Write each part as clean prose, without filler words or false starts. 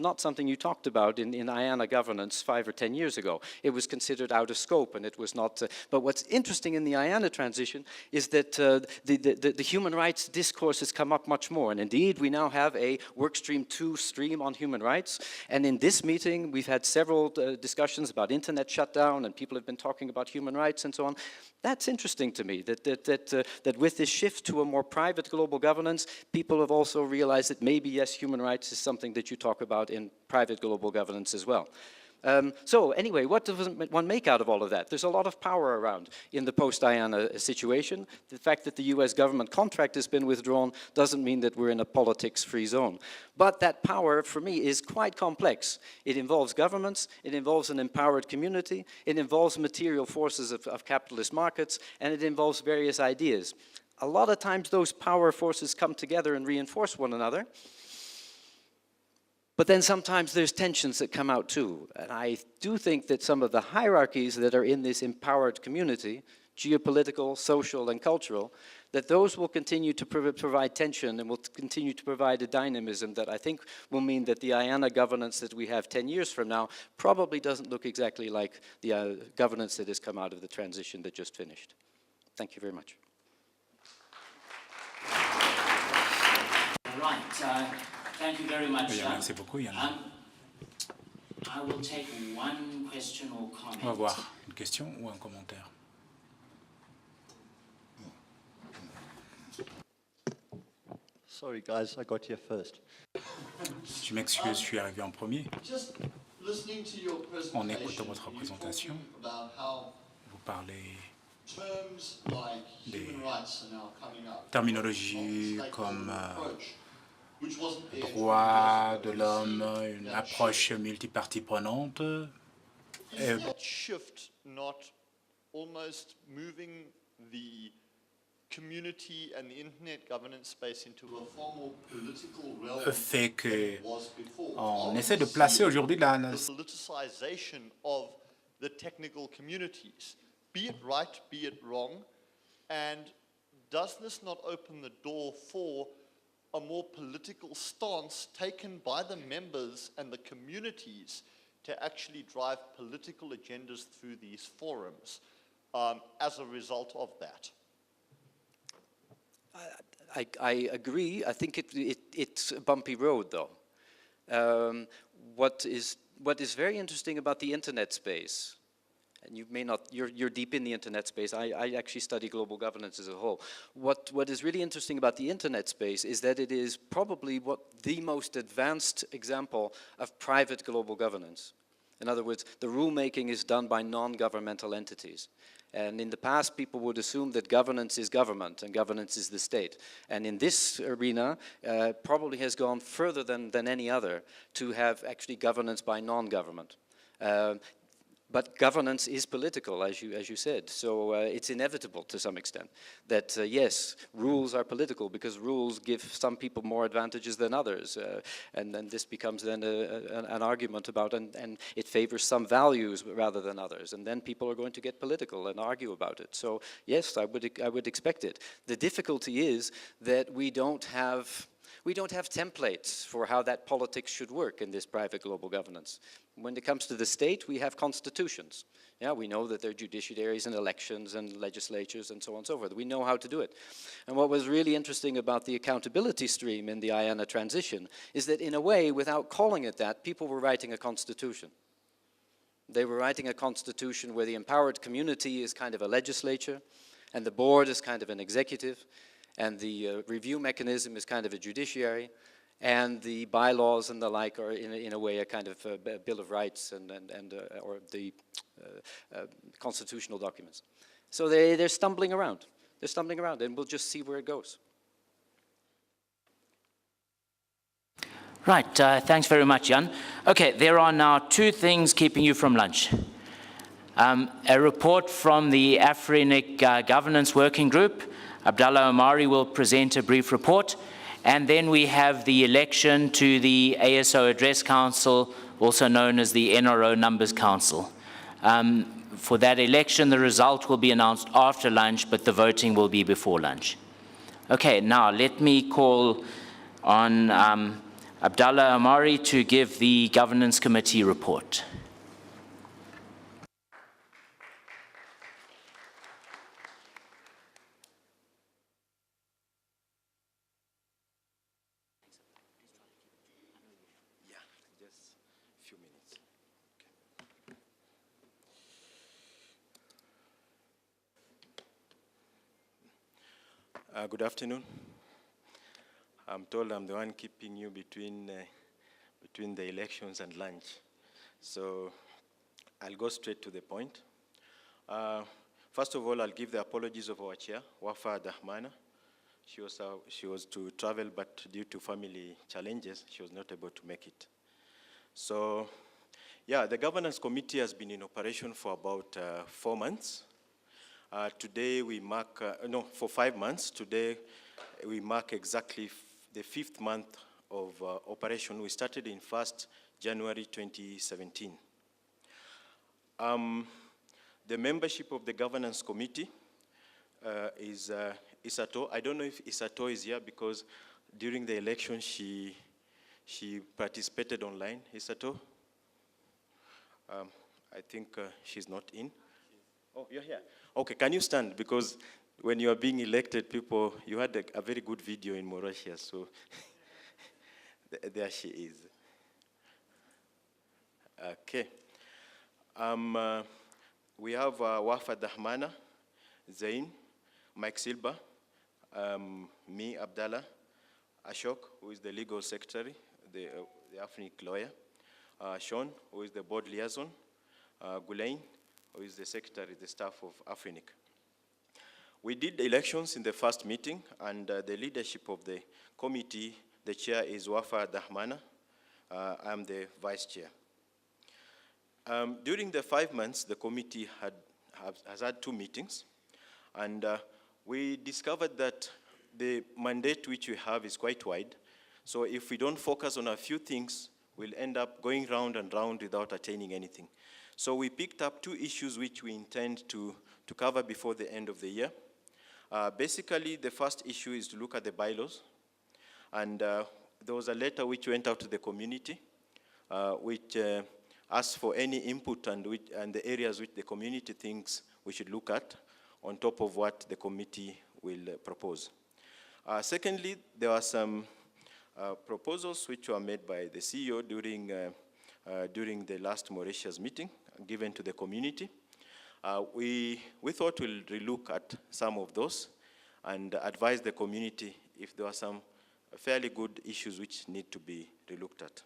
not something you talked about in IANA governance 5 or 10 years ago. It was considered out of scope, and it was not. But what's interesting in the IANA transition is that the human rights discourse has come up much more. And indeed, we now have a workstream 2 stream on human rights. And in this meeting, we've had several discussions about internet shutdown, and people have been talking about human rights and so on. That's interesting to me, that with this shift to a more private global governance, people have also realized that maybe, yes, human rights is something that you talk about in private global governance as well. So anyway, what does one make out of all of that? There's a lot of power around in the post-IANA situation. The fact that the US government contract has been withdrawn doesn't mean that we're in a politics-free zone. But that power, for me, is quite complex. It involves governments, it involves an empowered community, it involves material forces of capitalist markets, and it involves various ideas. A lot of times those power forces come together and reinforce one another. But then sometimes there's tensions that come out too. And I do think that some of the hierarchies that are in this empowered community, geopolitical, social, and cultural, that those will continue to provide tension and will continue to provide a dynamism that I think will mean that the IANA governance that we have 10 years from now probably doesn't look exactly like the governance that has come out of the transition that just finished. Thank you very much. Right. Thank you very much. Merci beaucoup, Yann. I will take one question or comment. On va voir une question ou un commentaire. Sorry guys, I got here first. Je m'excuse, je suis arrivé en premier. En écoutant votre présentation, vous parlez des terminologies comme droit de l'homme, une approche multipartie prenante. Shift not almost moving the community and the internet governance space into a far more political realm fait que on essaie de placer aujourd'hui la politicization of the technical communities, be it right, be it wrong, and does this not open the door for a more political stance taken by the members and the communities to actually drive political agendas through these forums as a result of that? I agree. I think it's a bumpy road, though. What is very interesting about the internet space, and you may not, you're deep in the internet space. I actually study global governance as a whole. What is really interesting about the internet space is that it is probably the most advanced example of private global governance. In other words, the rulemaking is done by non-governmental entities. And in the past, people would assume that governance is government and governance is the state. And in this arena, probably has gone further than any other to have actually governance by non-government. But governance is political, as you said. So it's inevitable to some extent that, yes, rules are political because rules give some people more advantages than others. And then this becomes then an argument about, and it favors some values rather than others. And then people are going to get political and argue about it. So yes, I would expect it. The difficulty is that we don't have templates for how that politics should work in this private global governance. When it comes to the state, we have constitutions. Yeah, we know that there are judiciaries and elections and legislatures and so on and so forth. We know how to do it. And what was really interesting about the accountability stream in the IANA transition is that in a way, without calling it that, people were writing a constitution. They were writing a constitution where the empowered community is kind of a legislature and the board is kind of an executive, and the review mechanism is kind of a judiciary, and the bylaws and the like are in a way a kind of a Bill of Rights or the constitutional documents. So they're stumbling around. They're stumbling around, and we'll just see where it goes. Right, thanks very much, Jan. Okay, there are now two things keeping you from lunch. A report from the AFRINIC Governance Working Group. Abdalla Omari will present a brief report, and then we have the election to the ASO Address Council, also known as the NRO Numbers Council. For that election, the result will be announced after lunch, but the voting will be before lunch. Okay, now let me call on Abdalla Omari to give the Governance Committee report. Good afternoon. I'm told I'm the one keeping you between the elections and lunch. So I'll go straight to the point. First of all, I'll give the apologies of our chair, Wafa Dahmana. She was to travel, but due to family challenges, she was not able to make it. So, yeah, the governance committee has been in operation for about 4 months. Today we mark, for 5 months. Today we mark exactly the 5th month of operation. We started in 1st January 2017. The membership of the governance committee is Isato. I don't know if Isato is here because during the election she participated online. Isato? I think she's not in. Oh, you're here. Okay, can you stand? Because when you are being elected, you had a very good video in Mauritius, so there she is. Okay. We have Wafa Dahmana, Zain, Mike Silva, me, Abdalla, Ashok, who is the legal secretary, the AFRINIC lawyer, Sean, who is the board liaison, Gulain, who is the secretary, the staff of AFRINIC. We did the elections in the first meeting, and the leadership of the committee, the chair is Wafa Dahmana. I'm the vice chair. During the 5 months, the committee has had 2 meetings, and we discovered that the mandate which we have is quite wide. So if we don't focus on a few things, we'll end up going round and round without attaining anything. So we picked up 2 issues which we intend to cover before the end of the year. Basically, the first issue is to look at the bylaws. And there was a letter which went out to the community, which asked for any input and the areas which the community thinks we should look at on top of what the committee will propose. Secondly, there were some proposals which were made by the CEO during the last Mauritius meeting, given to the community. We thought we'll relook at some of those and advise the community if there are some fairly good issues which need to be relooked at.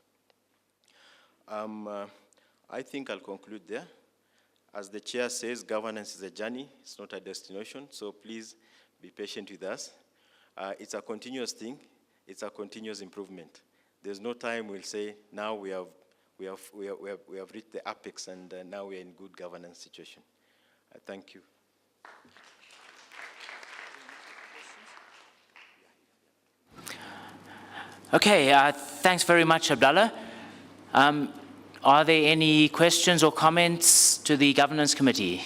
I think I'll conclude there. As the chair says, governance is a journey, it's not a destination, so please be patient with us. It's a continuous thing, it's a continuous improvement. There's no time we'll say, now we have reached the apex and now we're in good governance situation. Thank you. Okay, thanks very much, Abdalla. Are there any questions or comments to the Governance Committee?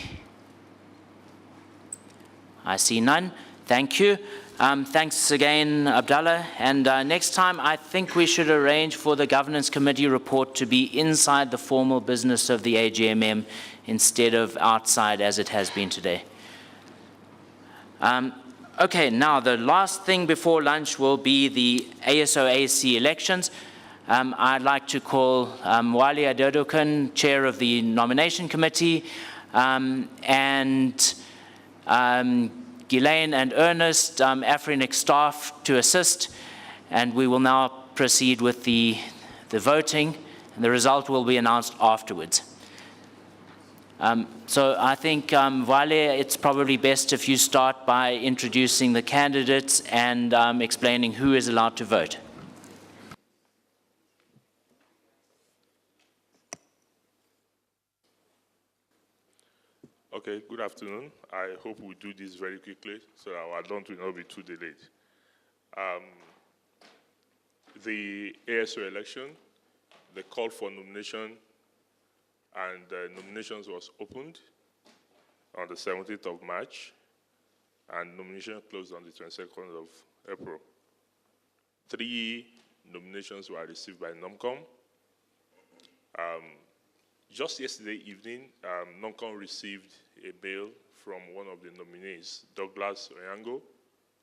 I see none. Thank you. Thanks again, Abdalla. And next time, I think we should arrange for the Governance Committee report to be inside the formal business of the AGMM instead of outside as it has been today. Okay, now the last thing before lunch will be the ASO AC elections. I'd like to call Wali Adedokan, Chair of the Nomination Committee, and Ghislaine and Ernest, AFRINIC staff, to assist, and we will now proceed with the voting, and the result will be announced afterwards. So I think, Wale, it's probably best if you start by introducing the candidates and explaining who is allowed to vote. Okay, good afternoon. I hope we do this very quickly so our lunch will not be too delayed. The ASO election, the call for nomination and nominations was opened on the 17th of March and nomination closed on the 22nd of April. 3 nominations were received by NOMCOM. Just yesterday evening, NOMCOM received a mail from one of the nominees, Douglas Oyango,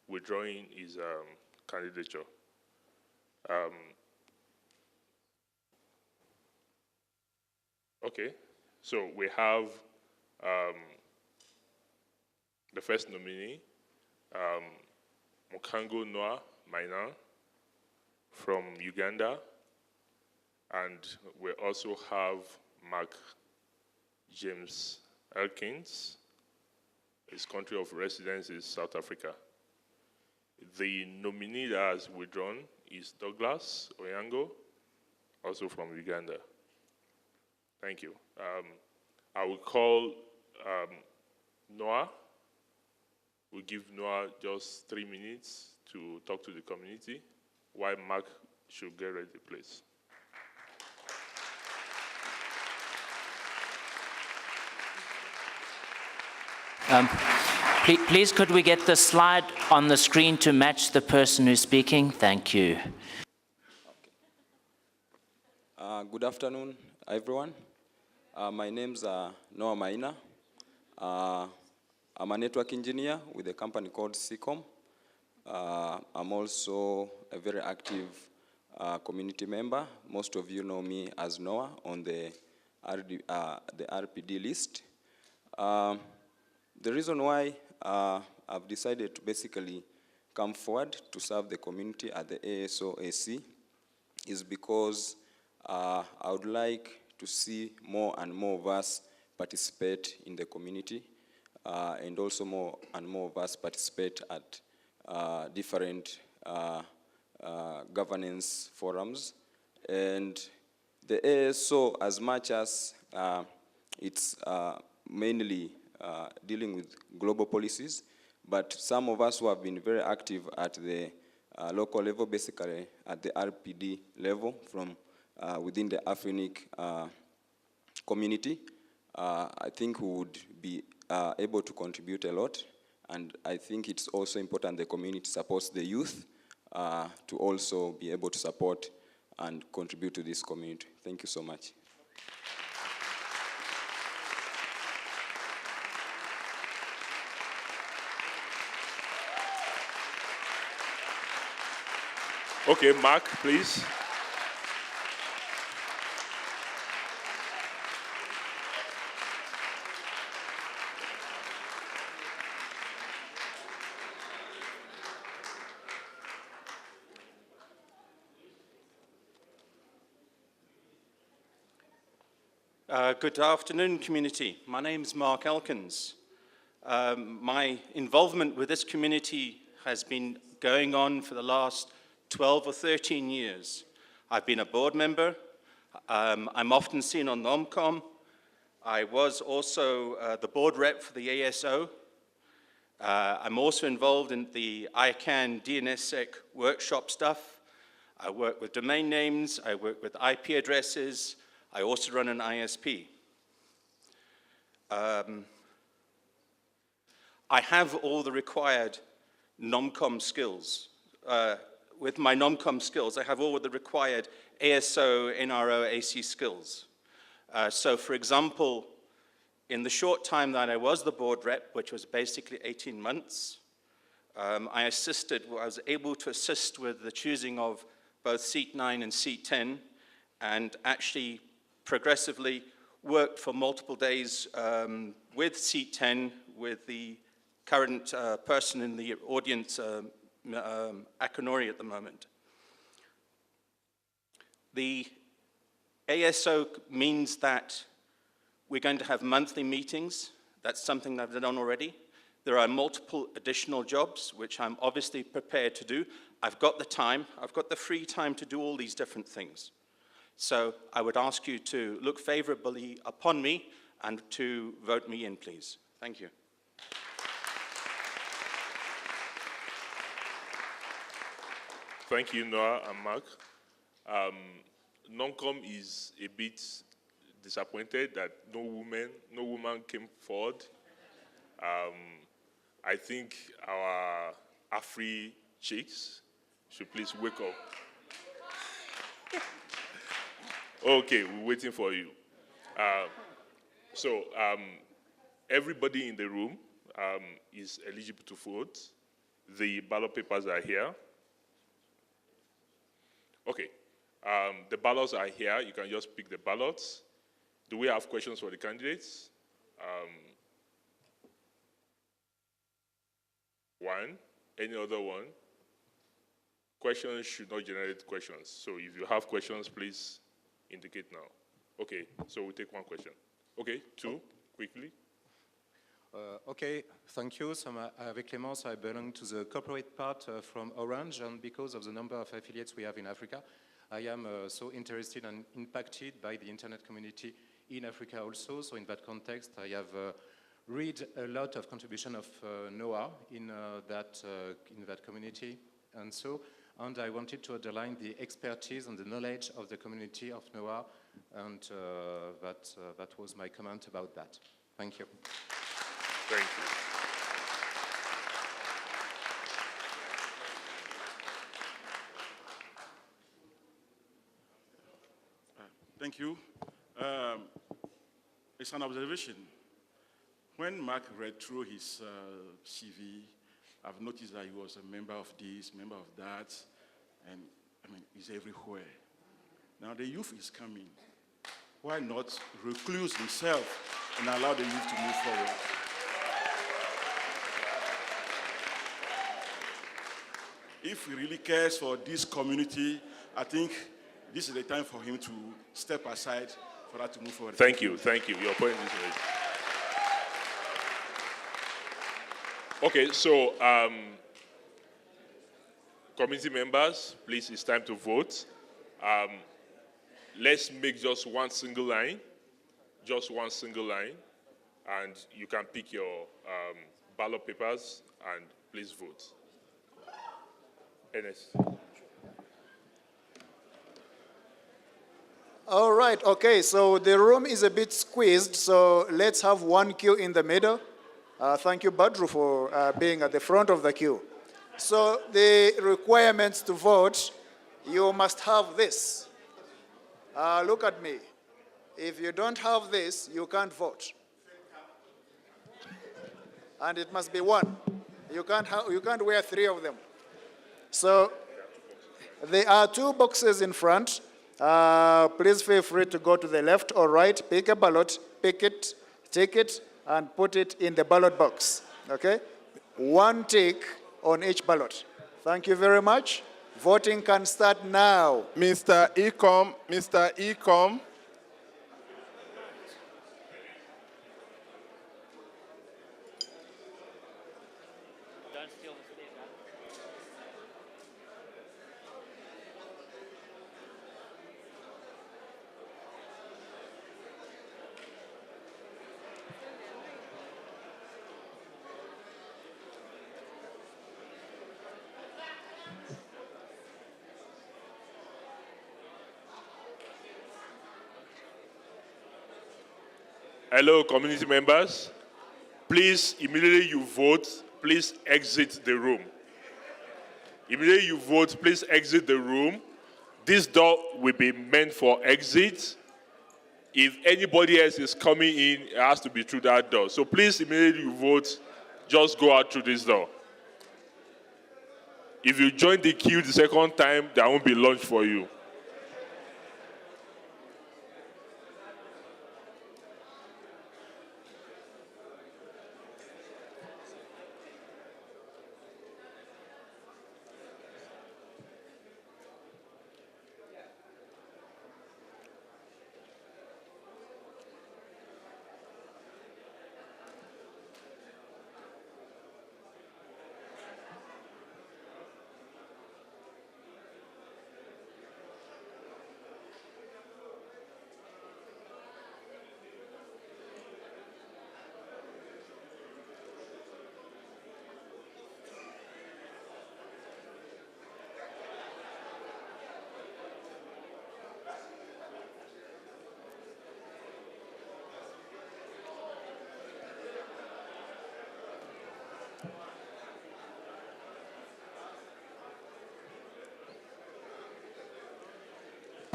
withdrawing his candidature. Okay, so we have the first nominee, Mukango Noah Mena from Uganda, and we also have Mark James Elkins. His country of residence is South Africa. The nominee that has withdrawn is Douglas Oyango, also from Uganda. Thank you. I will call Noah. We'll give Noah just 3 minutes to talk to the community, while Mark should get ready, please. Please, could we get the slide on the screen to match the person who's speaking? Thank you. Good afternoon, everyone. My name's Noah Mena. I'm a network engineer with a company called CCOM. I'm also a very active community member. Most of you know me as Noah on the RPD list. The reason why I've decided to basically come forward to serve the community at the ASO AC is because I would like to see more and more of us participate in the community, and also more and more of us participate at different governance forums. And the ASO, as much as it's mainly dealing with global policies, but some of us who have been very active at the local level, basically at the RPD level from within the AFRINIC community, I think we would be able to contribute a lot. And I think it's also important the community supports the youth to also be able to support and contribute to this community. Thank you so much. Okay, Mark, please. Good afternoon, community. My name is Mark Elkins. My involvement with this community has been going on for the last 12 or 13 years. I've been a board member. I'm often seen on NOMCOM. I was also the board rep for the ASO. I'm also involved in the ICANN DNSSEC workshop stuff. I work with domain names. I work with IP addresses. I also run an ISP. I have all the required NOMCOM skills. With my NOMCOM skills, I have all the required ASO, NRO, AC skills. So for example, in the short time that I was the board rep, which was basically 18 months, I was able to assist with the choosing of both seat 9 and seat 10, and actually progressively worked for multiple days with seat 10 with the current person in the audience, Akinori at the moment. The ASO means that we're going to have monthly meetings. That's something that I've done already. There are multiple additional jobs, which I'm obviously prepared to do. I've got the time, I've got the free time to do all these different things. So I would ask you to look favorably upon me and to vote me in, please. Thank you. Thank you, Noah and Mark. NOMCOM is a bit disappointed that no woman came forward. I think our Afri chicks should please wake up. Okay, we're waiting for you. So everybody in the room is eligible to vote. The ballot papers are here. Okay, the ballots are here. You can just pick the ballots. Do we have questions for the candidates? One. Any other one? Questions should not generate questions. So if you have questions, please indicate now. Okay, so we'll take one question. Okay, two, quickly. Okay, thank you. So avec Clémence, I belong to the corporate part from Orange, and because of the number of affiliates we have in Africa, I am so interested and impacted by the internet community in Africa also. So in that context, I have read a lot of contribution of NOAA in that community, and I wanted to underline the expertise and the knowledge of the community of NOAA, and that was my comment about that. Thank you. Thank you. Thank you. It's an observation. When Mark read through his CV, I've noticed that he was a member of this, member of that, and I mean, he's everywhere. Now the youth is coming. Why not recluse himself and allow the youth to move forward? If he really cares for this community, I think this is the time for him to step aside for that to move forward. Thank you, thank you. Your point is made. Okay, so committee members, please, it's time to vote. Let's make just one single line, and you can pick your ballot papers and please vote. Ernest. All right, okay, so the room is a bit squeezed, so let's have one queue in the middle. Thank you, Badru, for being at the front of the queue. So the requirements to vote, you must have this. Look at me. If you don't have this, you can't vote. And it must be one. You can't wear three of them. So there are two boxes in front. Please feel free to go to the left or right, pick a ballot, pick it, take it, and put it in the ballot box, okay? One tick on each ballot. Thank you very much. Voting can start now. Mr. Ecom. Hello, community members. Please, immediately you vote, please exit the room. Immediately you vote, please exit the room. This door will be meant for exit. If anybody else is coming in, it has to be through that door. So please, immediately you vote, just go out through this door. If you join the queue the second time, there won't be lunch for you.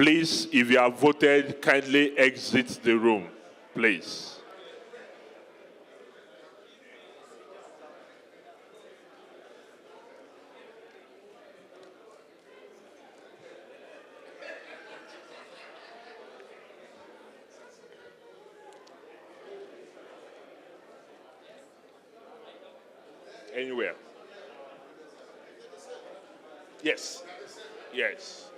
Please, if you have voted, kindly exit the room, please. Anywhere. Yes. Yes.